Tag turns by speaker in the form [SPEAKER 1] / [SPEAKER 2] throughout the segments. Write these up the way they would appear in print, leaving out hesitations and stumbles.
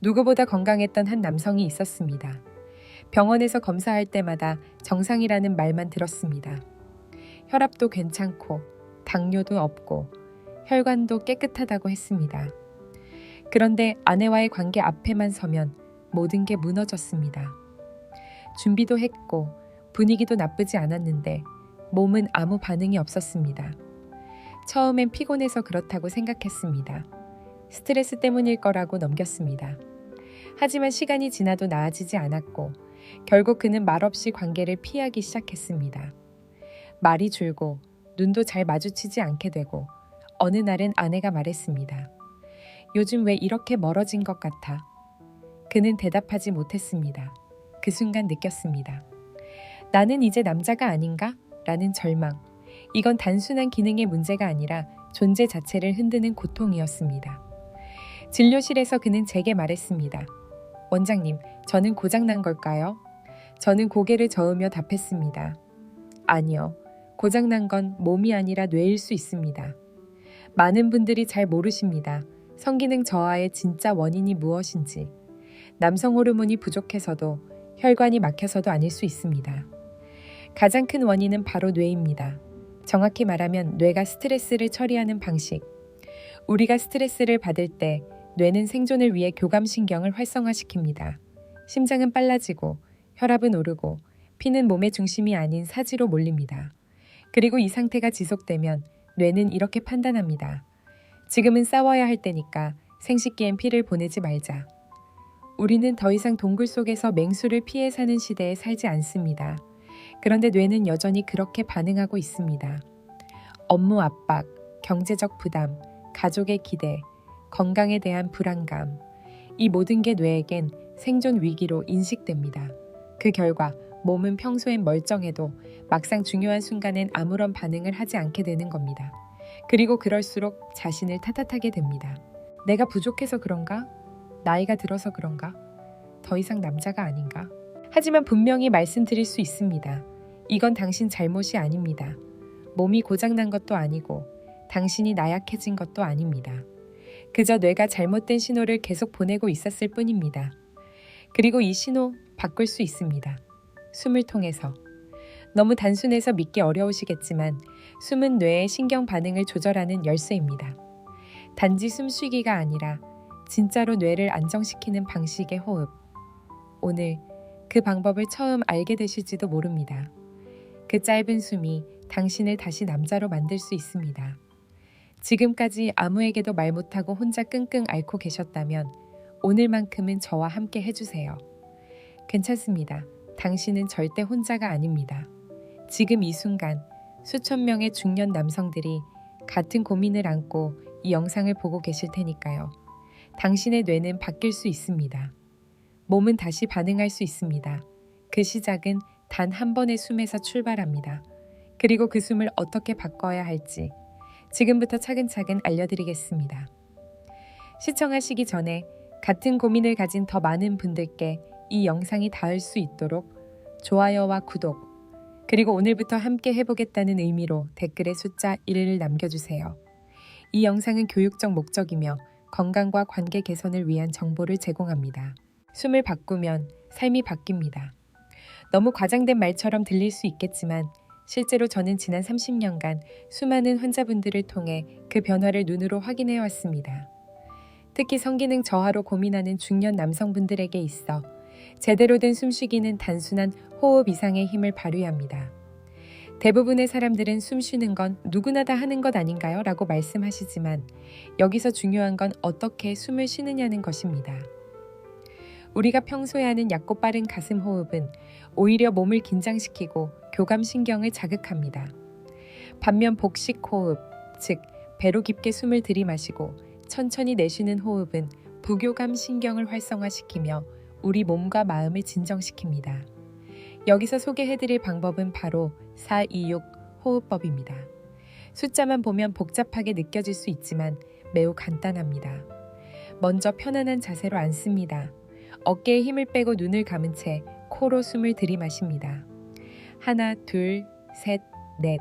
[SPEAKER 1] 누구보다 건강했던 한 남성이 있었습니다. 병원에서 검사할 때마다 정상이라는 말만 들었습니다. 혈압도 괜찮고 당뇨도 없고 혈관도 깨끗하다고 했습니다. 그런데 아내와의 관계 앞에만 서면 모든 게 무너졌습니다. 준비도 했고 분위기도 나쁘지 않았는데 몸은 아무 반응이 없었습니다. 처음엔 피곤해서 그렇다고 생각했습니다. 스트레스 때문일 거라고 넘겼습니다. 하지만 시간이 지나도 나아지지 않았고 결국 그는 말없이 관계를 피하기 시작했습니다. 말이 줄고 눈도 잘 마주치지 않게 되고 어느 날은 아내가 말했습니다. 요즘 왜 이렇게 멀어진 것 같아? 그는 대답하지 못했습니다. 그 순간 느꼈습니다. 나는 이제 남자가 아닌가? 라는 절망. 이건 단순한 기능의 문제가 아니라 존재 자체를 흔드는 고통이었습니다. 진료실에서 그는 제게 말했습니다. 원장님, 저는 고장난 걸까요? 저는 고개를 저으며 답했습니다. 아니요. 고장난 건 몸이 아니라 뇌일 수 있습니다. 많은 분들이 잘 모르십니다. 성기능 저하의 진짜 원인이 무엇인지. 남성 호르몬이 부족해서도 혈관이 막혀서도 아닐 수 있습니다. 가장 큰 원인은 바로 뇌입니다. 정확히 말하면 뇌가 스트레스를 처리하는 방식. 우리가 스트레스를 받을 때 뇌는 생존을 위해 교감신경을 활성화시킵니다. 심장은 빨라지고 혈압은 오르고 피는 몸의 중심이 아닌 사지로 몰립니다. 그리고 이 상태가 지속되면 뇌는 이렇게 판단합니다. 지금은 싸워야 할 때니까 생식기엔 피를 보내지 말자. 우리는 더 이상 동굴 속에서 맹수를 피해 사는 시대에 살지 않습니다. 그런데 뇌는 여전히 그렇게 반응하고 있습니다. 업무 압박, 경제적 부담, 가족의 기대, 건강에 대한 불안감. 이 모든 게 뇌에겐 생존 위기로 인식됩니다. 그 결과 몸은 평소엔 멀쩡해도 막상 중요한 순간엔 아무런 반응을 하지 않게 되는 겁니다. 그리고 그럴수록 자신을 탓하게 됩니다. 내가 부족해서 그런가? 나이가 들어서 그런가? 더 이상 남자가 아닌가? 하지만 분명히 말씀드릴 수 있습니다. 이건 당신 잘못이 아닙니다. 몸이 고장난 것도 아니고 당신이 나약해진 것도 아닙니다. 그저 뇌가 잘못된 신호를 계속 보내고 있었을 뿐입니다. 그리고 이 신호 바꿀 수 있습니다. 숨을 통해서. 너무 단순해서 믿기 어려우시겠지만 숨은 뇌의 신경 반응을 조절하는 열쇠입니다. 단지 숨쉬기가 아니라 진짜로 뇌를 안정시키는 방식의 호흡. 오늘 그 방법을 처음 알게 되실지도 모릅니다. 그 짧은 숨이 당신을 다시 남자로 만들 수 있습니다. 지금까지 아무에게도 말 못하고 혼자 끙끙 앓고 계셨다면 오늘만큼은 저와 함께 해주세요. 괜찮습니다. 당신은 절대 혼자가 아닙니다. 지금 이 순간 수천 명의 중년 남성들이 같은 고민을 안고 이 영상을 보고 계실 테니까요. 당신의 뇌는 바뀔 수 있습니다. 몸은 다시 반응할 수 있습니다. 그 시작은 단 한 번의 숨에서 출발합니다. 그리고 그 숨을 어떻게 바꿔야 할지 지금부터 차근차근 알려드리겠습니다. 시청하시기 전에 같은 고민을 가진 더 많은 분들께 이 영상이 닿을 수 있도록 좋아요와 구독, 그리고 오늘부터 함께 해보겠다는 의미로 댓글에 숫자 1을 남겨주세요. 이 영상은 교육적 목적이며 건강과 관계 개선을 위한 정보를 제공합니다. 숨을 바꾸면 삶이 바뀝니다. 너무 과장된 말처럼 들릴 수 있겠지만 실제로 저는 지난 30년간 수많은 환자분들을 통해 그 변화를 눈으로 확인해 왔습니다. 특히 성기능 저하로 고민하는 중년 남성분들에게 있어 제대로 된 숨쉬기는 단순한 호흡 이상의 힘을 발휘합니다. 대부분의 사람들은 숨쉬는 건 누구나 다 하는 것 아닌가요? 라고 말씀하시지만 여기서 중요한 건 어떻게 숨을 쉬느냐는 것입니다. 우리가 평소에 하는 얕고 빠른 가슴 호흡은 오히려 몸을 긴장시키고 교감신경을 자극합니다. 반면 복식 호흡, 즉 배로 깊게 숨을 들이마시고 천천히 내쉬는 호흡은 부교감 신경을 활성화시키며 우리 몸과 마음을 진정시킵니다. 여기서 소개해드릴 방법은 바로 426 호흡법입니다. 숫자만 보면 복잡하게 느껴질 수 있지만 매우 간단합니다. 먼저 편안한 자세로 앉습니다. 어깨에 힘을 빼고 눈을 감은 채 코로 숨을 들이마십니다. 하나, 둘, 셋, 넷.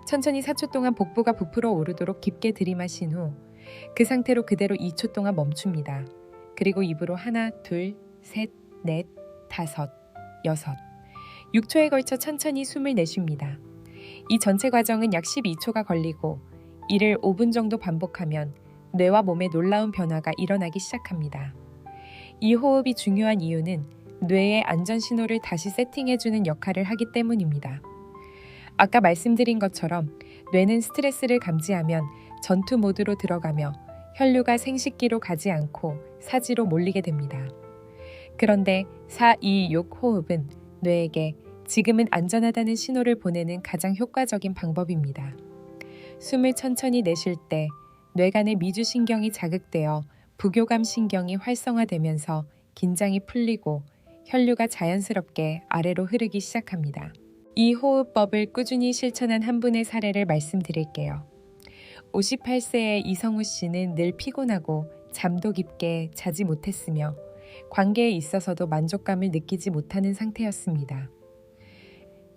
[SPEAKER 1] 천천히 4초 동안 복부가 부풀어 오르도록 깊게 들이마신 후 그 상태로 그대로 2초 동안 멈춥니다. 그리고 입으로 하나, 둘, 셋, 넷, 다섯, 여섯. 6초에 걸쳐 천천히 숨을 내쉽니다. 이 전체 과정은 약 12초가 걸리고 이를 5분 정도 반복하면 뇌와 몸에 놀라운 변화가 일어나기 시작합니다. 이 호흡이 중요한 이유는 뇌의 안전 신호를 다시 세팅해주는 역할을 하기 때문입니다. 아까 말씀드린 것처럼 뇌는 스트레스를 감지하면 전투 모드로 들어가며 혈류가 생식기로 가지 않고 사지로 몰리게 됩니다. 그런데 4-2-6 호흡은 뇌에게 지금은 안전하다는 신호를 보내는 가장 효과적인 방법입니다. 숨을 천천히 내쉴 때 뇌간의 미주신경이 자극되어 부교감 신경이 활성화되면서 긴장이 풀리고 혈류가 자연스럽게 아래로 흐르기 시작합니다. 이 호흡법을 꾸준히 실천한 한 분의 사례를 말씀드릴게요. 58세의 이성우 씨는 늘 피곤하고 잠도 깊게 자지 못했으며 관계에 있어서도 만족감을 느끼지 못하는 상태였습니다.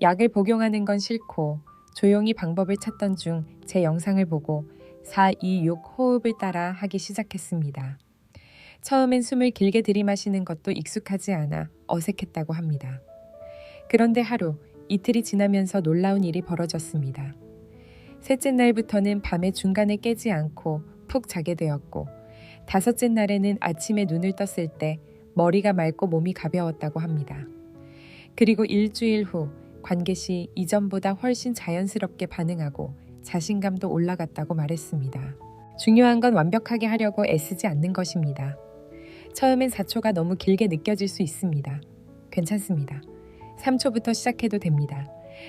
[SPEAKER 1] 약을 복용하는 건 싫고 조용히 방법을 찾던 중 제 영상을 보고 4-2-6 호흡을 따라 하기 시작했습니다. 처음엔 숨을 길게 들이마시는 것도 익숙하지 않아 어색했다고 합니다. 그런데 하루, 이틀이 지나면서 놀라운 일이 벌어졌습니다. 셋째 날부터는 밤에 중간에 깨지 않고 푹 자게 되었고, 다섯째 날에는 아침에 눈을 떴을 때 머리가 맑고 몸이 가벼웠다고 합니다. 그리고 일주일 후 관계 시 이전보다 훨씬 자연스럽게 반응하고 자신감도 올라갔다고 말했습니다. 중요한 건 완벽하게 하려고 애쓰지 않는 것입니다. 처음엔 4초가 너무 길게 느껴질 수 있습니다. 괜찮습니다. 3초부터 시작해도 됩니다.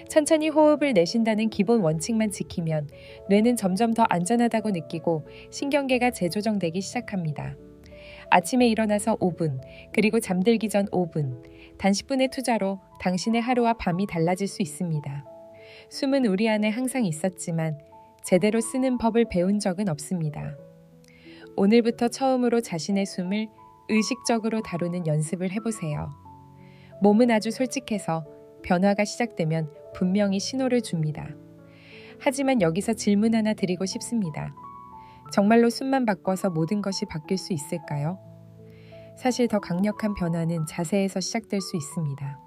[SPEAKER 1] 천천히 호흡을 내쉰다는 기본 원칙만 지키면 뇌는 점점 더 안전하다고 느끼고 신경계가 재조정되기 시작합니다. 아침에 일어나서 5분, 그리고 잠들기 전 5분, 단 10분의 투자로 당신의 하루와 밤이 달라질 수 있습니다. 숨은 우리 안에 항상 있었지만 제대로 쓰는 법을 배운 적은 없습니다. 오늘부터 처음으로 자신의 숨을 의식적으로 다루는 연습을 해보세요. 몸은 아주 솔직해서 변화가 시작되면 분명히 신호를 줍니다. 하지만 여기서 질문 하나 드리고 싶습니다. 정말로 숨만 바꿔서 모든 것이 바뀔 수 있을까요? 사실 더 강력한 변화는 자세에서 시작될 수 있습니다.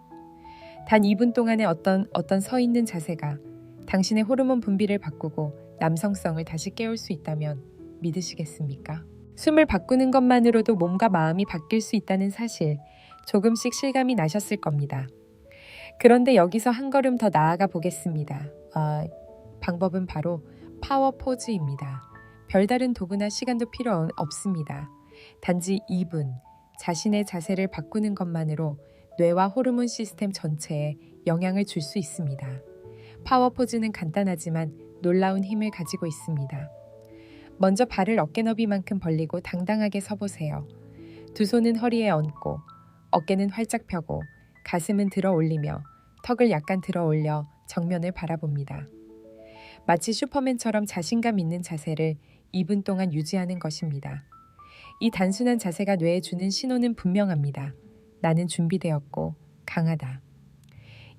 [SPEAKER 1] 단 2분 동안의 어떤 서 있는 자세가 당신의 호르몬 분비를 바꾸고 남성성을 다시 깨울 수 있다면 믿으시겠습니까? 숨을 바꾸는 것만으로도 몸과 마음이 바뀔 수 있다는 사실, 조금씩 실감이 나셨을 겁니다. 그런데 여기서 한 걸음 더 나아가 보겠습니다. 방법은 바로 파워 포즈입니다. 별다른 도구나 시간도 필요 없습니다. 단지 2분, 자신의 자세를 바꾸는 것만으로 뇌와 호르몬 시스템 전체에 영향을 줄 수 있습니다. 파워 포즈는 간단하지만 놀라운 힘을 가지고 있습니다. 먼저 발을 어깨 너비만큼 벌리고 당당하게 서보세요. 두 손은 허리에 얹고 어깨는 활짝 펴고 가슴은 들어 올리며 턱을 약간 들어 올려 정면을 바라봅니다. 마치 슈퍼맨처럼 자신감 있는 자세를 2분 동안 유지하는 것입니다. 이 단순한 자세가 뇌에 주는 신호는 분명합니다. 나는 준비되었고 강하다.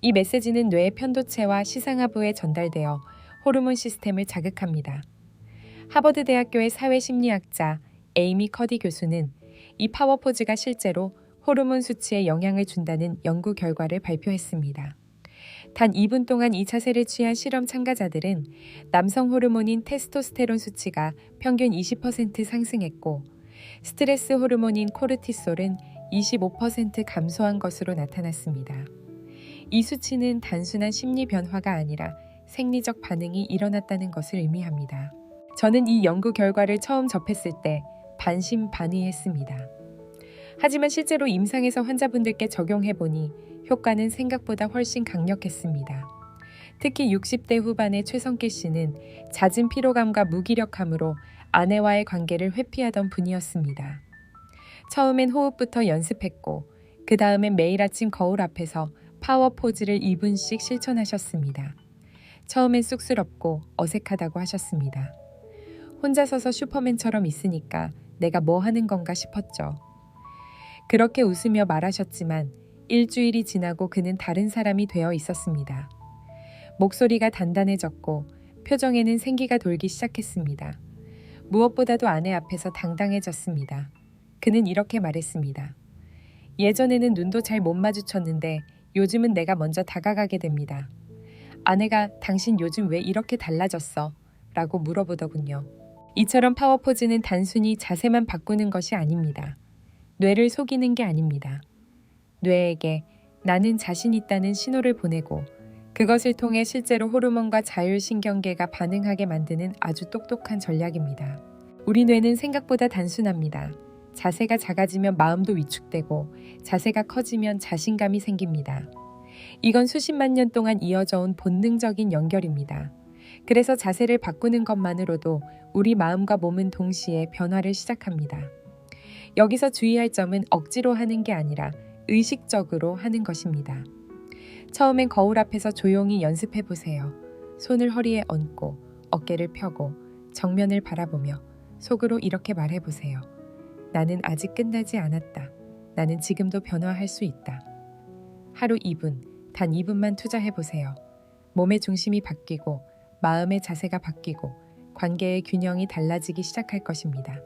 [SPEAKER 1] 이 메시지는 뇌의 편도체와 시상하부에 전달되어 호르몬 시스템을 자극합니다. 하버드 대학교의 사회심리학자 에이미 커디 교수는 이 파워 포즈가 실제로 호르몬 수치에 영향을 준다는 연구 결과를 발표했습니다. 단 2분 동안 이 자세를 취한 실험 참가자들은 남성 호르몬인 테스토스테론 수치가 평균 20% 상승했고 스트레스 호르몬인 코르티솔은 25% 감소한 것으로 나타났습니다. 이 수치는 단순한 심리 변화가 아니라 생리적 반응이 일어났다는 것을 의미합니다. 저는 이 연구 결과를 처음 접했을 때 반신반의했습니다. 하지만 실제로 임상에서 환자분들께 적용해보니 효과는 생각보다 훨씬 강력했습니다. 특히 60대 후반의 최성길 씨는 잦은 피로감과 무기력함으로 아내와의 관계를 회피하던 분이었습니다. 처음엔 호흡부터 연습했고 그 다음엔 매일 아침 거울 앞에서 파워 포즈를 2분씩 실천하셨습니다. 처음엔 쑥스럽고 어색하다고 하셨습니다. 혼자 서서 슈퍼맨처럼 있으니까 내가 뭐 하는 건가 싶었죠. 그렇게 웃으며 말하셨지만 일주일이 지나고 그는 다른 사람이 되어 있었습니다. 목소리가 단단해졌고 표정에는 생기가 돌기 시작했습니다. 무엇보다도 아내 앞에서 당당해졌습니다. 그는 이렇게 말했습니다. 예전에는 눈도 잘 못 마주쳤는데 요즘은 내가 먼저 다가가게 됩니다. 아내가 당신 요즘 왜 이렇게 달라졌어? 라고 물어보더군요. 이처럼 파워포즈는 단순히 자세만 바꾸는 것이 아닙니다. 뇌를 속이는 게 아닙니다. 뇌에게 나는 자신 있다는 신호를 보내고 그것을 통해 실제로 호르몬과 자율신경계가 반응하게 만드는 아주 똑똑한 전략입니다. 우리 뇌는 생각보다 단순합니다. 자세가 작아지면 마음도 위축되고 자세가 커지면 자신감이 생깁니다. 이건 수십만 년 동안 이어져 온 본능적인 연결입니다. 그래서 자세를 바꾸는 것만으로도 우리 마음과 몸은 동시에 변화를 시작합니다. 여기서 주의할 점은 억지로 하는 게 아니라 의식적으로 하는 것입니다. 처음엔 거울 앞에서 조용히 연습해 보세요. 손을 허리에 얹고 어깨를 펴고 정면을 바라보며 속으로 이렇게 말해 보세요. 나는 아직 끝나지 않았다. 나는 지금도 변화할 수 있다. 하루 2분, 단 2분만 투자해 보세요. 몸의 중심이 바뀌고 마음의 자세가 바뀌고 관계의 균형이 달라지기 시작할 것입니다.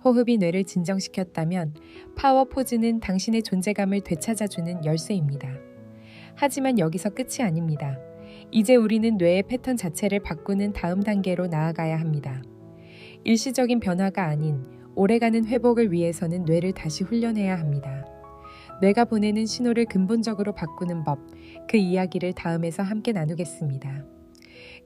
[SPEAKER 1] 호흡이 뇌를 진정시켰다면 파워 포즈는 당신의 존재감을 되찾아주는 열쇠입니다. 하지만 여기서 끝이 아닙니다. 이제 우리는 뇌의 패턴 자체를 바꾸는 다음 단계로 나아가야 합니다. 일시적인 변화가 아닌 오래가는 회복을 위해서는 뇌를 다시 훈련해야 합니다. 뇌가 보내는 신호를 근본적으로 바꾸는 법, 그 이야기를 다음에서 함께 나누겠습니다.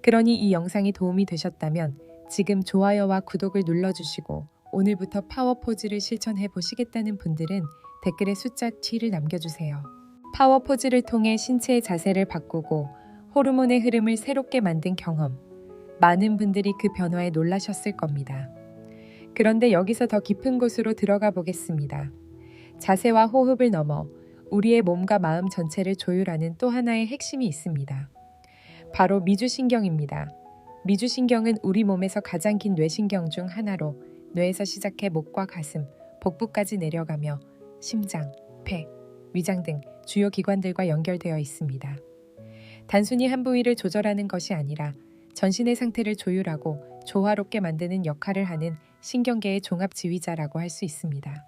[SPEAKER 1] 그러니 이 영상이 도움이 되셨다면 지금 좋아요와 구독을 눌러주시고 오늘부터 파워포즈를 실천해 보시겠다는 분들은 댓글에 숫자 T를 남겨주세요. 파워포즈를 통해 신체의 자세를 바꾸고 호르몬의 흐름을 새롭게 만든 경험, 많은 분들이 그 변화에 놀라셨을 겁니다. 그런데 여기서 더 깊은 곳으로 들어가 보겠습니다. 자세와 호흡을 넘어 우리의 몸과 마음 전체를 조율하는 또 하나의 핵심이 있습니다. 바로 미주신경입니다. 미주신경은 우리 몸에서 가장 긴 뇌신경 중 하나로 뇌에서 시작해 목과 가슴, 복부까지 내려가며 심장, 폐, 위장 등 주요 기관들과 연결되어 있습니다. 단순히 한 부위를 조절하는 것이 아니라 전신의 상태를 조율하고 조화롭게 만드는 역할을 하는 신경계의 종합 지휘자라고 할 수 있습니다.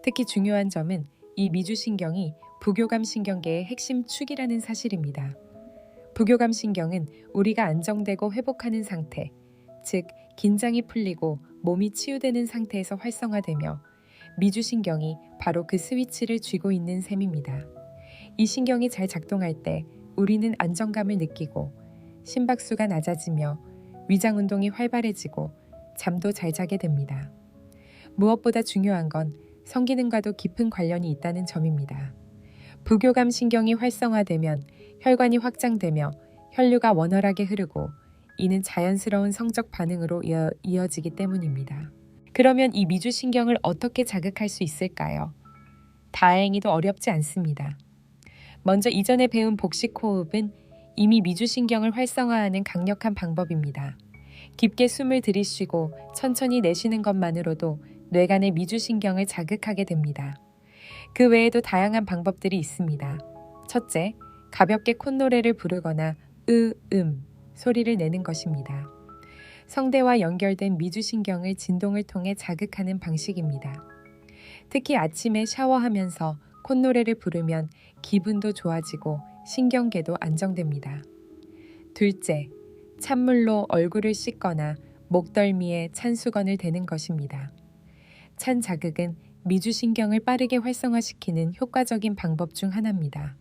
[SPEAKER 1] 특히 중요한 점은 이 미주신경이 부교감 신경계의 핵심 축이라는 사실입니다. 부교감 신경은 우리가 안정되고 회복하는 상태, 즉 긴장이 풀리고 몸이 치유되는 상태에서 활성화되며 미주신경이 바로 그 스위치를 쥐고 있는 셈입니다. 이 신경이 잘 작동할 때 우리는 안정감을 느끼고 심박수가 낮아지며 위장 운동이 활발해지고 잠도 잘 자게 됩니다. 무엇보다 중요한 건 성기능과도 깊은 관련이 있다는 점입니다. 부교감 신경이 활성화되면 혈관이 확장되며 혈류가 원활하게 흐르고 이는 자연스러운 성적 반응으로 이어지기 때문입니다. 그러면 이 미주신경을 어떻게 자극할 수 있을까요? 다행히도 어렵지 않습니다. 먼저 이전에 배운 복식 호흡은 이미 미주신경을 활성화하는 강력한 방법입니다. 깊게 숨을 들이쉬고 천천히 내쉬는 것만으로도 뇌간의 미주신경을 자극하게 됩니다. 그 외에도 다양한 방법들이 있습니다. 첫째, 가볍게 콧노래를 부르거나 소리를 내는 것입니다. 성대와 연결된 미주신경을 진동을 통해 자극하는 방식입니다. 특히 아침에 샤워하면서 콧노래를 부르면 기분도 좋아지고 신경계도 안정됩니다. 둘째, 찬물로 얼굴을 씻거나 목덜미에 찬 수건을 대는 것입니다. 찬 자극은 미주신경을 빠르게 활성화시키는 효과적인 방법 중 하나입니다.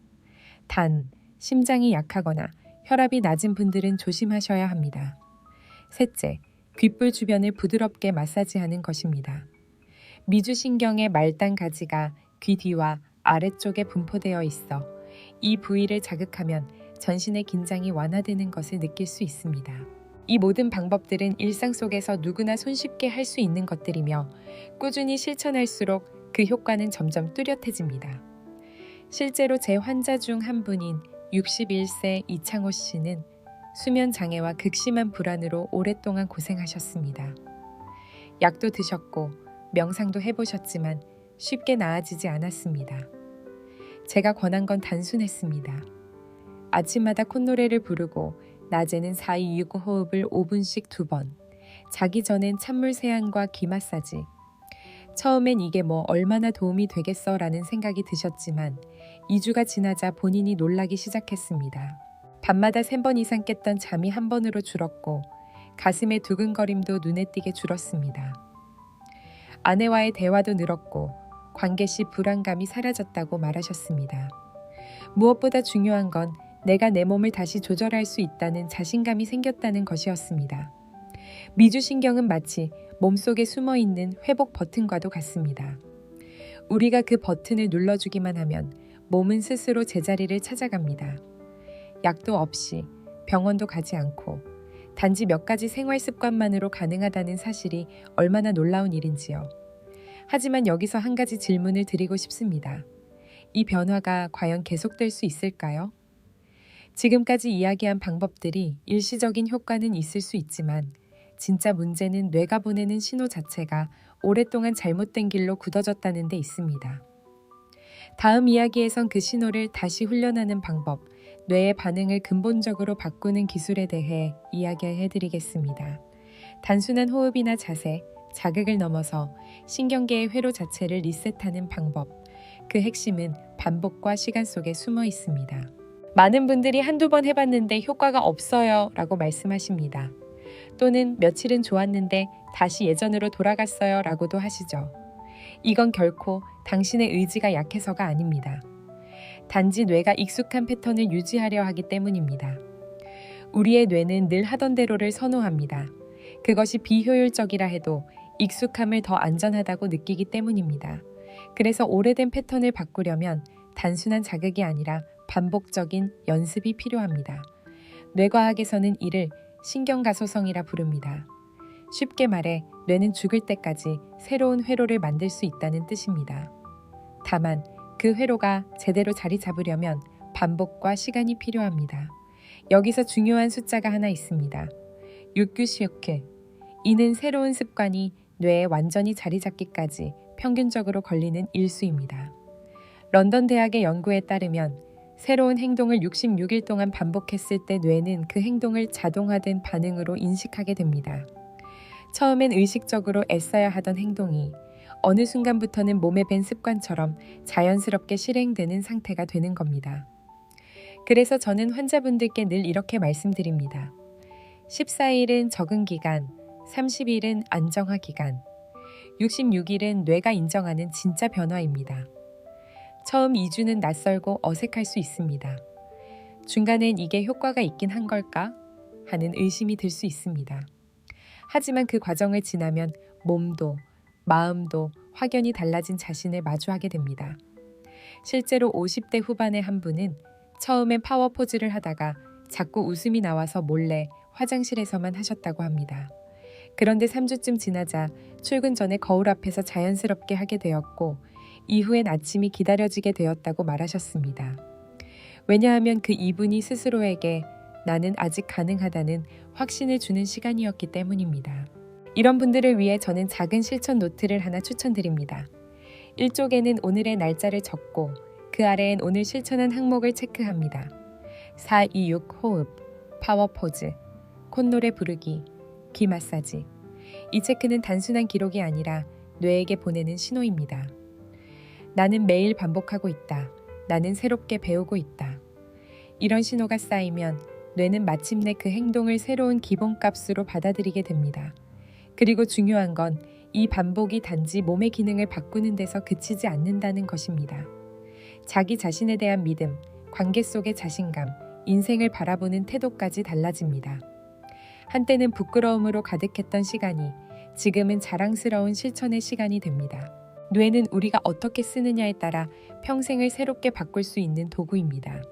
[SPEAKER 1] 단, 심장이 약하거나 혈압이 낮은 분들은 조심하셔야 합니다. 셋째, 귓불 주변을 부드럽게 마사지하는 것입니다. 미주신경의 말단 가지가 귀 뒤와 아래쪽에 분포되어 있어 이 부위를 자극하면 전신의 긴장이 완화되는 것을 느낄 수 있습니다. 이 모든 방법들은 일상 속에서 누구나 손쉽게 할 수 있는 것들이며 꾸준히 실천할수록 그 효과는 점점 뚜렷해집니다. 실제로 제 환자 중 한 분인 61세 이창호 씨는 수면 장애와 극심한 불안으로 오랫동안 고생하셨습니다. 약도 드셨고 명상도 해보셨지만 쉽게 나아지지 않았습니다. 제가 권한 건 단순했습니다. 아침마다 콧노래를 부르고 낮에는 4-2-6 호흡을 5분씩 2번, 자기 전엔 찬물 세안과 귀 마사지, 처음엔 이게 뭐 얼마나 도움이 되겠어 라는 생각이 드셨지만 2주가 지나자 본인이 놀라기 시작했습니다. 밤마다 3번 이상 깼던 잠이 1번으로 줄었고 가슴의 두근거림도 눈에 띄게 줄었습니다. 아내와의 대화도 늘었고 관계 시 불안감이 사라졌다고 말하셨습니다. 무엇보다 중요한 건 내가 내 몸을 다시 조절할 수 있다는 자신감이 생겼다는 것이었습니다. 미주신경은 마치 몸속에 숨어있는 회복 버튼과도 같습니다. 우리가 그 버튼을 눌러주기만 하면 몸은 스스로 제자리를 찾아갑니다. 약도 없이 병원도 가지 않고 단지 몇 가지 생활 습관만으로 가능하다는 사실이 얼마나 놀라운 일인지요. 하지만 여기서 한 가지 질문을 드리고 싶습니다. 이 변화가 과연 계속될 수 있을까요? 지금까지 이야기한 방법들이 일시적인 효과는 있을 수 있지만 진짜 문제는 뇌가 보내는 신호 자체가 오랫동안 잘못된 길로 굳어졌다는 데 있습니다. 다음 이야기에선 그 신호를 다시 훈련하는 방법, 뇌의 반응을 근본적으로 바꾸는 기술에 대해 이야기해드리겠습니다. 단순한 호흡이나 자세, 자극을 넘어서 신경계의 회로 자체를 리셋하는 방법, 그 핵심은 반복과 시간 속에 숨어 있습니다. 많은 분들이 한두 번 해봤는데 효과가 없어요 라고 말씀하십니다. 또는 며칠은 좋았는데 다시 예전으로 돌아갔어요 라고도 하시죠. 이건 결코 당신의 의지가 약해서가 아닙니다. 단지 뇌가 익숙한 패턴을 유지하려 하기 때문입니다. 우리의 뇌는 늘 하던 대로를 선호합니다. 그것이 비효율적이라 해도 익숙함을 더 안전하다고 느끼기 때문입니다. 그래서 오래된 패턴을 바꾸려면 단순한 자극이 아니라 반복적인 연습이 필요합니다. 뇌과학에서는 이를 신경가소성이라 부릅니다. 쉽게 말해 뇌는 죽을 때까지 새로운 회로를 만들 수 있다는 뜻입니다. 다만 그 회로가 제대로 자리 잡으려면 반복과 시간이 필요합니다. 여기서 중요한 숫자가 하나 있습니다. 육규시오크. 이는 새로운 습관이 뇌에 완전히 자리 잡기까지 평균적으로 걸리는 일수입니다. 런던 대학의 연구에 따르면 새로운 행동을 66일 동안 반복했을 때 뇌는 그 행동을 자동화된 반응으로 인식하게 됩니다. 처음엔 의식적으로 애써야 하던 행동이 어느 순간부터는 몸에 밴 습관처럼 자연스럽게 실행되는 상태가 되는 겁니다. 그래서 저는 환자분들께 늘 이렇게 말씀드립니다. 14일은 적응 기간, 30일은 안정화 기간, 66일은 뇌가 인정하는 진짜 변화입니다. 처음 2주는 낯설고 어색할 수 있습니다. 중간엔 이게 효과가 있긴 한 걸까? 하는 의심이 들 수 있습니다. 하지만 그 과정을 지나면 몸도 마음도 확연히 달라진 자신을 마주하게 됩니다. 실제로 50대 후반의 한 분은 처음엔 파워 포즈를 하다가 자꾸 웃음이 나와서 몰래 화장실에서만 하셨다고 합니다. 그런데 3주쯤 지나자 출근 전에 거울 앞에서 자연스럽게 하게 되었고 이후엔 아침이 기다려지게 되었다고 말하셨습니다. 왜냐하면 그 이분이 스스로에게 나는 아직 가능하다는 확신을 주는 시간이었기 때문입니다. 이런 분들을 위해 저는 작은 실천 노트를 하나 추천드립니다. 1쪽에는 오늘의 날짜를 적고 그 아래엔 오늘 실천한 항목을 체크합니다. 426 호흡, 파워 포즈, 콧노래 부르기, 귀 마사지. 이 체크는 단순한 기록이 아니라 뇌에게 보내는 신호입니다. 나는 매일 반복하고 있다. 나는 새롭게 배우고 있다. 이런 신호가 쌓이면 뇌는 마침내 그 행동을 새로운 기본값으로 받아들이게 됩니다. 그리고 중요한 건 이 반복이 단지 몸의 기능을 바꾸는 데서 그치지 않는다는 것입니다. 자기 자신에 대한 믿음, 관계 속의 자신감, 인생을 바라보는 태도까지 달라집니다. 한때는 부끄러움으로 가득했던 시간이 지금은 자랑스러운 실천의 시간이 됩니다. 뇌는 우리가 어떻게 쓰느냐에 따라 평생을 새롭게 바꿀 수 있는 도구입니다.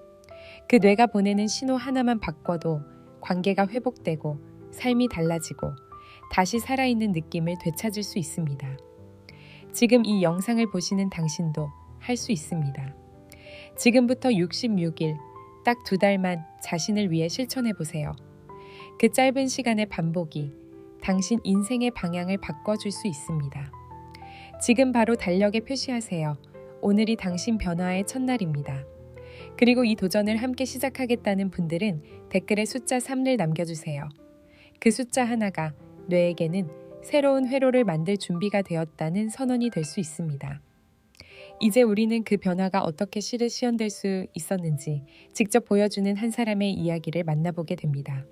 [SPEAKER 1] 그 뇌가 보내는 신호 하나만 바꿔도 관계가 회복되고 삶이 달라지고 다시 살아있는 느낌을 되찾을 수 있습니다. 지금 이 영상을 보시는 당신도 할 수 있습니다. 지금부터 66일, 딱 2달만 자신을 위해 실천해보세요. 그 짧은 시간의 반복이 당신 인생의 방향을 바꿔줄 수 있습니다. 지금 바로 달력에 표시하세요. 오늘이 당신 변화의 첫날입니다. 그리고 이 도전을 함께 시작하겠다는 분들은 댓글에 숫자 3를 남겨주세요. 그 숫자 하나가 뇌에게는 새로운 회로를 만들 준비가 되었다는 선언이 될 수 있습니다. 이제 우리는 그 변화가 어떻게 실현될 수 있었는지 직접 보여주는 한 사람의 이야기를 만나보게 됩니다.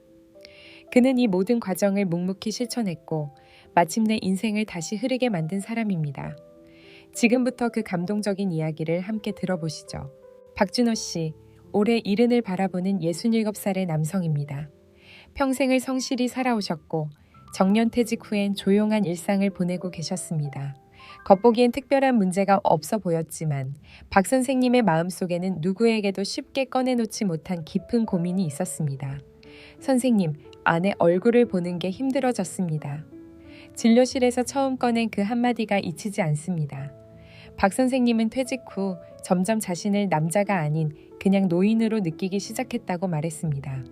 [SPEAKER 1] 그는 이 모든 과정을 묵묵히 실천했고 마침내 인생을 다시 흐르게 만든 사람입니다. 지금부터 그 감동적인 이야기를 함께 들어보시죠. 박준호 씨, 올해 70을 바라보는 67살의 남성입니다. 평생을 성실히 살아오셨고 정년퇴직 후엔 조용한 일상을 보내고 계셨습니다. 겉보기엔 특별한 문제가 없어 보였지만 박 선생님의 마음속에는 누구에게도 쉽게 꺼내놓지 못한 깊은 고민이 있었습니다. 선생님, 아내 얼굴을 보는 게 힘들어졌습니다. 진료실에서 처음 꺼낸 그 한마디가 잊히지 않습니다. 박 선생님은 퇴직 후 점점 자신을 남자가 아닌 그냥 노인으로 느끼기 시작했다고 말했습니다.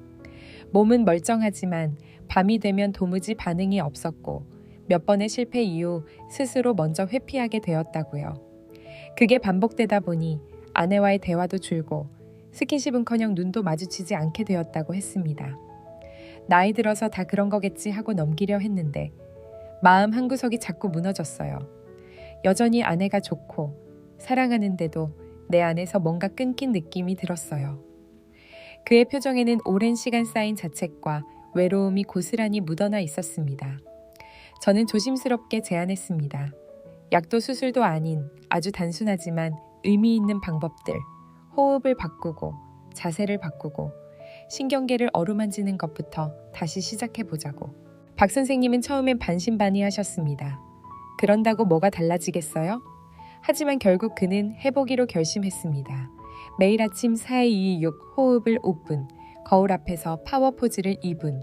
[SPEAKER 1] 몸은 멀쩡하지만 밤이 되면 도무지 반응이 없었고 몇 번의 실패 이후 스스로 먼저 회피하게 되었다고요. 그게 반복되다 보니 아내와의 대화도 줄고 스킨십은커녕 눈도 마주치지 않게 되었다고 했습니다. 나이 들어서 다 그런 거겠지 하고 넘기려 했는데 마음 한구석이 자꾸 무너졌어요. 여전히 아내가 좋고 사랑하는데도 내 안에서 뭔가 끊긴 느낌이 들었어요. 그의 표정에는 오랜 시간 쌓인 자책과 외로움이 고스란히 묻어나 있었습니다. 저는 조심스럽게 제안했습니다. 약도 수술도 아닌 아주 단순하지만 의미 있는 방법들, 호흡을 바꾸고 자세를 바꾸고 신경계를 어루만지는 것부터 다시 시작해보자고. 박 선생님은 처음엔 반신반의하셨습니다. 그런다고 뭐가 달라지겠어요? 하지만 결국 그는 해보기로 결심했습니다. 매일 아침 4-2-6 호흡을 5분, 거울 앞에서 파워 포즈를 2분,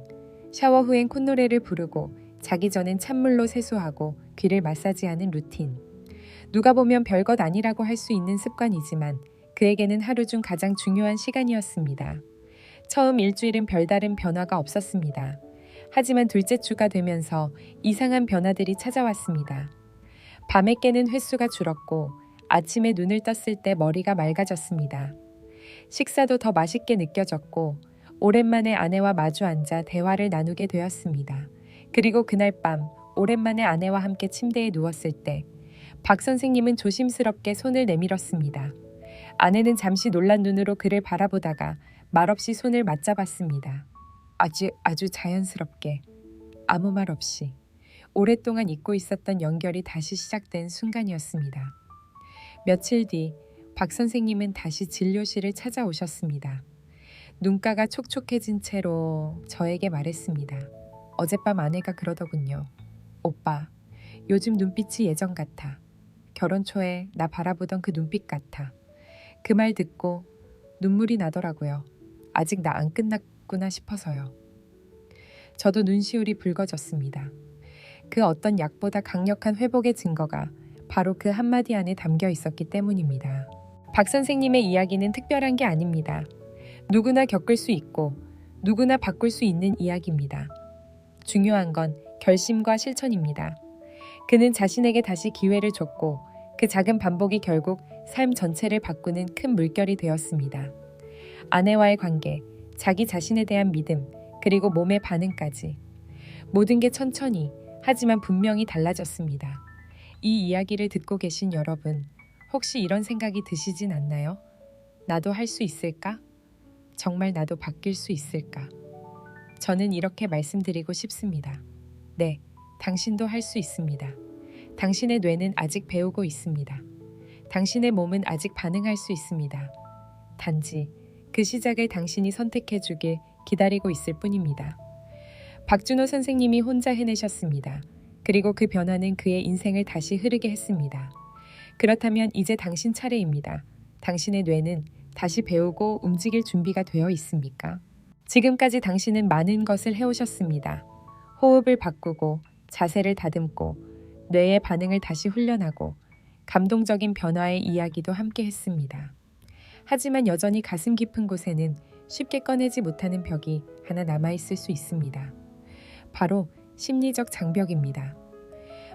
[SPEAKER 1] 샤워 후엔 콧노래를 부르고 자기 전엔 찬물로 세수하고 귀를 마사지하는 루틴. 누가 보면 별것 아니라고 할 수 있는 습관이지만 그에게는 하루 중 가장 중요한 시간이었습니다. 처음 일주일은 별다른 변화가 없었습니다. 하지만 둘째 주가 되면서 이상한 변화들이 찾아왔습니다. 밤에 깨는 횟수가 줄었고 아침에 눈을 떴을 때 머리가 맑아졌습니다. 식사도 더 맛있게 느껴졌고 오랜만에 아내와 마주 앉아 대화를 나누게 되었습니다. 그리고 그날 밤 오랜만에 아내와 함께 침대에 누웠을 때 박 선생님은 조심스럽게 손을 내밀었습니다. 아내는 잠시 놀란 눈으로 그를 바라보다가 말없이 손을 맞잡았습니다. 아주 자연스럽게 아무 말 없이 오랫동안 잊고 있었던 연결이 다시 시작된 순간이었습니다. 며칠 뒤 박 선생님은 다시 진료실을 찾아오셨습니다. 눈가가 촉촉해진 채로 저에게 말했습니다. 어젯밤 아내가 그러더군요. 오빠, 요즘 눈빛이 예전 같아. 결혼 초에 나 바라보던 그 눈빛 같아. 그 말 듣고 눈물이 나더라고요. 아직 나 안 끝났구나 싶어서요. 저도 눈시울이 붉어졌습니다. 그 어떤 약보다 강력한 회복의 증거가 바로 그 한마디 안에 담겨 있었기 때문입니다. 박 선생님의 이야기는 특별한 게 아닙니다. 누구나 겪을 수 있고 누구나 바꿀 수 있는 이야기입니다. 중요한 건 결심과 실천입니다. 그는 자신에게 다시 기회를 줬고 그 작은 반복이 결국 삶 전체를 바꾸는 큰 물결이 되었습니다. 아내와의 관계, 자기 자신에 대한 믿음, 그리고 몸의 반응까지. 모든 게 천천히 하지만 분명히 달라졌습니다. 이 이야기를 듣고 계신 여러분, 혹시 이런 생각이 드시진 않나요? 나도 할 수 있을까? 정말 나도 바뀔 수 있을까? 저는 이렇게 말씀드리고 싶습니다. 네, 당신도 할 수 있습니다. 당신의 뇌는 아직 배우고 있습니다. 당신의 몸은 아직 반응할 수 있습니다. 단지 그 시작을 당신이 선택해 주길 기다리고 있을 뿐입니다. 박준호 선생님이 혼자 해내셨습니다. 그리고 그 변화는 그의 인생을 다시 흐르게 했습니다. 그렇다면 이제 당신 차례입니다. 당신의 뇌는 다시 배우고 움직일 준비가 되어 있습니까? 지금까지 당신은 많은 것을 해오셨습니다. 호흡을 바꾸고 자세를 다듬고 뇌의 반응을 다시 훈련하고 감동적인 변화의 이야기도 함께 했습니다. 하지만 여전히 가슴 깊은 곳에는 쉽게 꺼내지 못하는 벽이 하나 남아있을 수 있습니다. 바로 심리적 장벽입니다.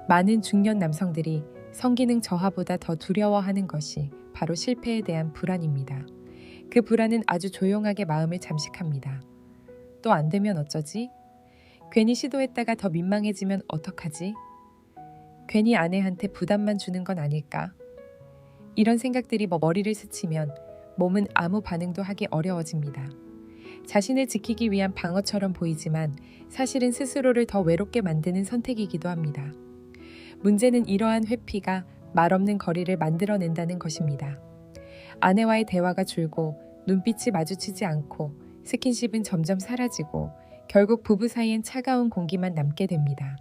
[SPEAKER 1] 많은 중년 남성들이 성기능 저하보다 더 두려워하는 것이 바로 실패에 대한 불안입니다. 그 불안은 아주 조용하게 마음을 잠식합니다. 또 안 되면 어쩌지? 괜히 시도했다가 더 민망해지면 어떡하지? 괜히 아내한테 부담만 주는 건 아닐까? 이런 생각들이 머리를 스치면 몸은 아무 반응도 하기 어려워집니다. 자신을 지키기 위한 방어처럼 보이지만 사실은 스스로를 더 외롭게 만드는 선택이기도 합니다. 문제는 이러한 회피가 말없는 거리를 만들어낸다는 것입니다. 아내와의 대화가 줄고 눈빛이 마주치지 않고 스킨십은 점점 사라지고 결국 부부 사이엔 차가운 공기만 남게 됩니다.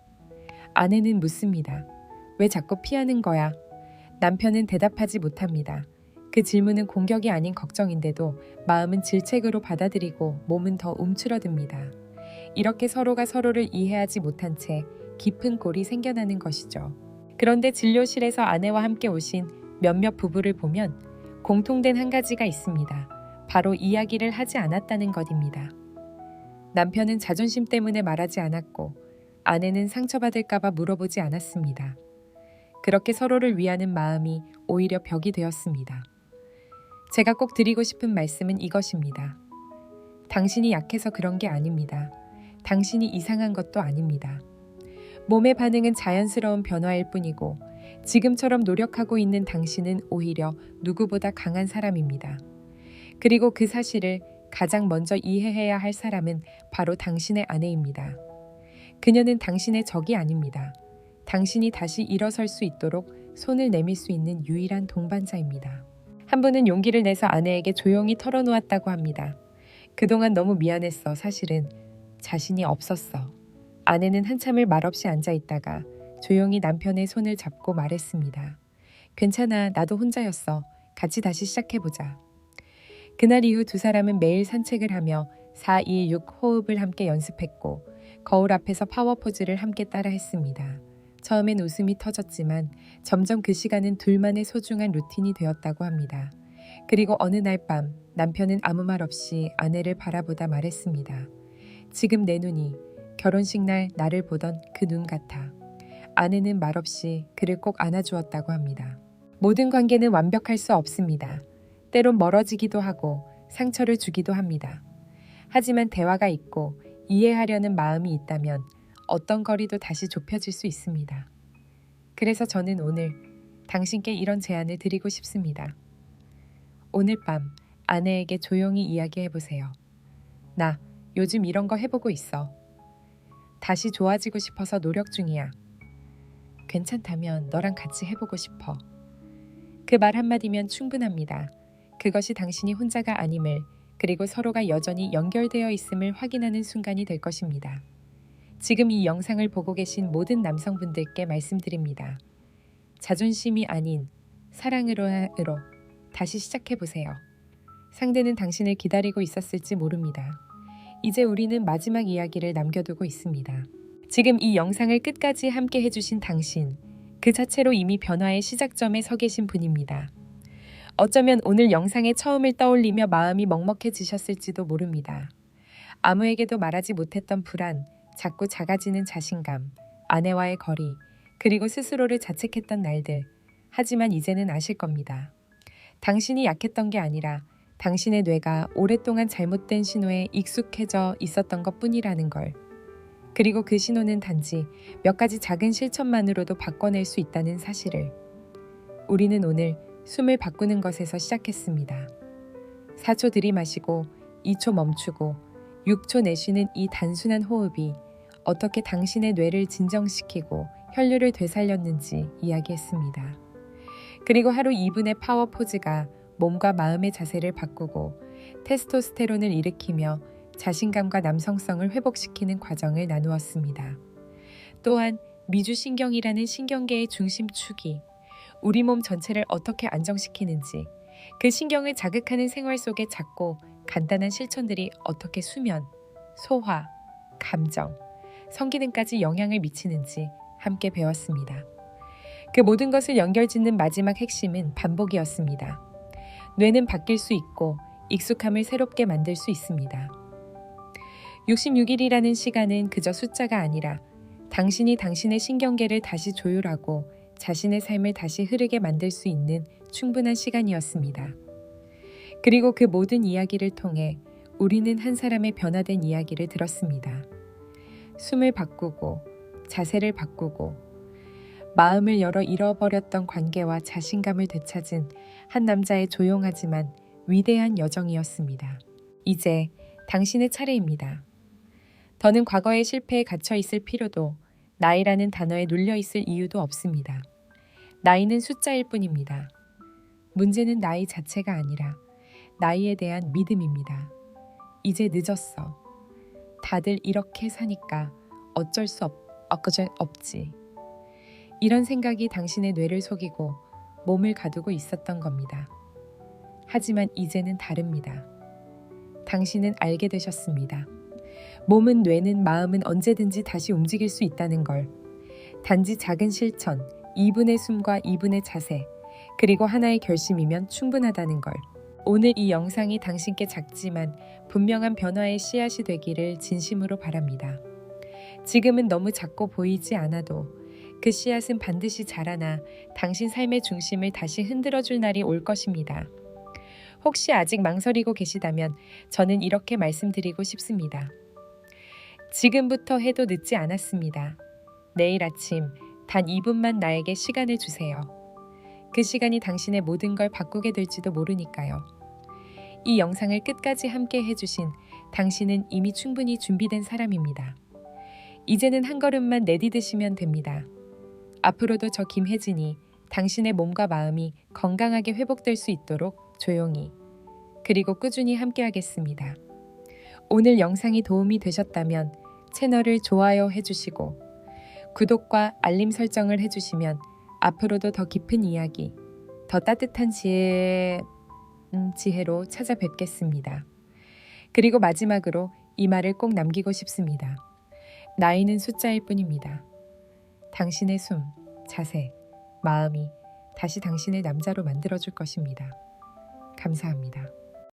[SPEAKER 1] 아내는 묻습니다. 왜 자꾸 피하는 거야? 남편은 대답하지 못합니다. 그 질문은 공격이 아닌 걱정인데도 마음은 질책으로 받아들이고 몸은 더 움츠러듭니다. 이렇게 서로가 서로를 이해하지 못한 채 깊은 골이 생겨나는 것이죠. 그런데 진료실에서 아내와 함께 오신 몇몇 부부를 보면 공통된 한 가지가 있습니다. 바로 이야기를 하지 않았다는 것입니다. 남편은 자존심 때문에 말하지 않았고 아내는 상처받을까봐 물어보지 않았습니다. 그렇게 서로를 위하는 마음이 오히려 벽이 되었습니다. 제가 꼭 드리고 싶은 말씀은 이것입니다. 당신이 약해서 그런 게 아닙니다. 당신이 이상한 것도 아닙니다. 몸의 반응은 자연스러운 변화일 뿐이고 지금처럼 노력하고 있는 당신은 오히려 누구보다 강한 사람입니다. 그리고 그 사실을 가장 먼저 이해해야 할 사람은 바로 당신의 아내입니다. 그녀는 당신의 적이 아닙니다. 당신이 다시 일어설 수 있도록 손을 내밀 수 있는 유일한 동반자입니다. 한 분은 용기를 내서 아내에게 조용히 털어놓았다고 합니다. 그동안 너무 미안했어. 사실은 자신이 없었어. 아내는 한참을 말없이 앉아있다가 조용히 남편의 손을 잡고 말했습니다. 괜찮아. 나도 혼자였어. 같이 다시 시작해보자. 그날 이후 두 사람은 매일 산책을 하며 4-2-6 호흡을 함께 연습했고 거울 앞에서 파워 포즈를 함께 따라했습니다. 처음엔 웃음이 터졌지만 점점 그 시간은 둘만의 소중한 루틴이 되었다고 합니다. 그리고 어느 날 밤 남편은 아무 말 없이 아내를 바라보다 말했습니다. 지금 내 눈이 결혼식 날 나를 보던 그 눈 같아. 아내는 말없이 그를 꼭 안아주었다고 합니다. 모든 관계는 완벽할 수 없습니다. 때론 멀어지기도 하고 상처를 주기도 합니다. 하지만 대화가 있고 이해하려는 마음이 있다면 어떤 거리도 다시 좁혀질 수 있습니다. 그래서 저는 오늘 당신께 이런 제안을 드리고 싶습니다. 오늘 밤 아내에게 조용히 이야기해보세요. 나 요즘 이런 거 해보고 있어. 다시 좋아지고 싶어서 노력 중이야. 괜찮다면 너랑 같이 해보고 싶어. 그 말 한마디면 충분합니다. 그것이 당신이 혼자가 아님을 그리고 서로가 여전히 연결되어 있음을 확인하는 순간이 될 것입니다. 지금 이 영상을 보고 계신 모든 남성분들께 말씀드립니다. 자존심이 아닌 사랑으로 다시 시작해보세요. 상대는 당신을 기다리고 있었을지 모릅니다. 이제 우리는 마지막 이야기를 남겨두고 있습니다. 지금 이 영상을 끝까지 함께 해주신 당신, 그 자체로 이미 변화의 시작점에 서 계신 분입니다. 어쩌면 오늘 영상의 처음을 떠올리며 마음이 먹먹해지셨을지도 모릅니다. 아무에게도 말하지 못했던 불안, 자꾸 작아지는 자신감, 아내와의 거리, 그리고 스스로를 자책했던 날들. 하지만 이제는 아실 겁니다. 당신이 약했던 게 아니라 당신의 뇌가 오랫동안 잘못된 신호에 익숙해져 있었던 것뿐이라는 걸. 그리고 그 신호는 단지 몇 가지 작은 실천만으로도 바꿔낼 수 있다는 사실을. 우리는 오늘 숨을 바꾸는 것에서 시작했습니다. 4초 들이마시고 2초 멈추고 6초 내쉬는 이 단순한 호흡이 어떻게 당신의 뇌를 진정시키고 혈류를 되살렸는지 이야기했습니다. 그리고 하루 2분의 파워 포즈가 몸과 마음의 자세를 바꾸고 테스토스테론을 일으키며 자신감과 남성성을 회복시키는 과정을 나누었습니다. 또한 미주신경이라는 신경계의 중심축이 우리 몸 전체를 어떻게 안정시키는지, 그 신경을 자극하는 생활 속의 작고 간단한 실천들이 어떻게 수면, 소화, 감정, 성기능까지 영향을 미치는지 함께 배웠습니다. 그 모든 것을 연결짓는 마지막 핵심은 반복이었습니다. 뇌는 바뀔 수 있고 익숙함을 새롭게 만들 수 있습니다. 66일이라는 시간은 그저 숫자가 아니라 당신이 당신의 신경계를 다시 조율하고 자신의 삶을 다시 흐르게 만들 수 있는 충분한 시간이었습니다. 그리고 그 모든 이야기를 통해 우리는 한 사람의 변화된 이야기를 들었습니다. 숨을 바꾸고 자세를 바꾸고 마음을 열어 잃어버렸던 관계와 자신감을 되찾은 한 남자의 조용하지만 위대한 여정이었습니다. 이제 당신의 차례입니다. 더는 과거의 실패에 갇혀 있을 필요도 나이라는 단어에 눌려 있을 이유도 없습니다. 나이는 숫자일 뿐입니다. 문제는 나이 자체가 아니라 나이에 대한 믿음입니다. 이제 늦었어. 다들 이렇게 사니까 어쩔 수 없지. 이런 생각이 당신의 뇌를 속이고 몸을 가두고 있었던 겁니다. 하지만 이제는 다릅니다. 당신은 알게 되셨습니다. 몸은 뇌는 마음은 언제든지 다시 움직일 수 있다는 걸. 단지 작은 실천, 2분의 숨과 2분의 자세, 그리고 하나의 결심이면 충분하다는 걸. 오늘 이 영상이 당신께 작지만 분명한 변화의 씨앗이 되기를 진심으로 바랍니다. 지금은 너무 작고 보이지 않아도 그 씨앗은 반드시 자라나 당신 삶의 중심을 다시 흔들어줄 날이 올 것입니다. 혹시 아직 망설이고 계시다면 저는 이렇게 말씀드리고 싶습니다. 지금부터 해도 늦지 않았습니다. 내일 아침 단 2분만 나에게 시간을 주세요. 그 시간이 당신의 모든 걸 바꾸게 될지도 모르니까요. 이 영상을 끝까지 함께 해주신 당신은 이미 충분히 준비된 사람입니다. 이제는 한 걸음만 내디디시면 됩니다. 앞으로도 저 김혜진이 당신의 몸과 마음이 건강하게 회복될 수 있도록 조용히 그리고 꾸준히 함께하겠습니다. 오늘 영상이 도움이 되셨다면 채널을 좋아요 해주시고 구독과 알림 설정을 해주시면 앞으로도 더 깊은 이야기, 더 따뜻한 지혜로 찾아뵙겠습니다. 그리고 마지막으로 이 말을 꼭 남기고 싶습니다. 나이는 숫자일 뿐입니다. 당신의 숨, 자세, 마음이 다시 당신을 남자로 만들어줄 것입니다. 감사합니다.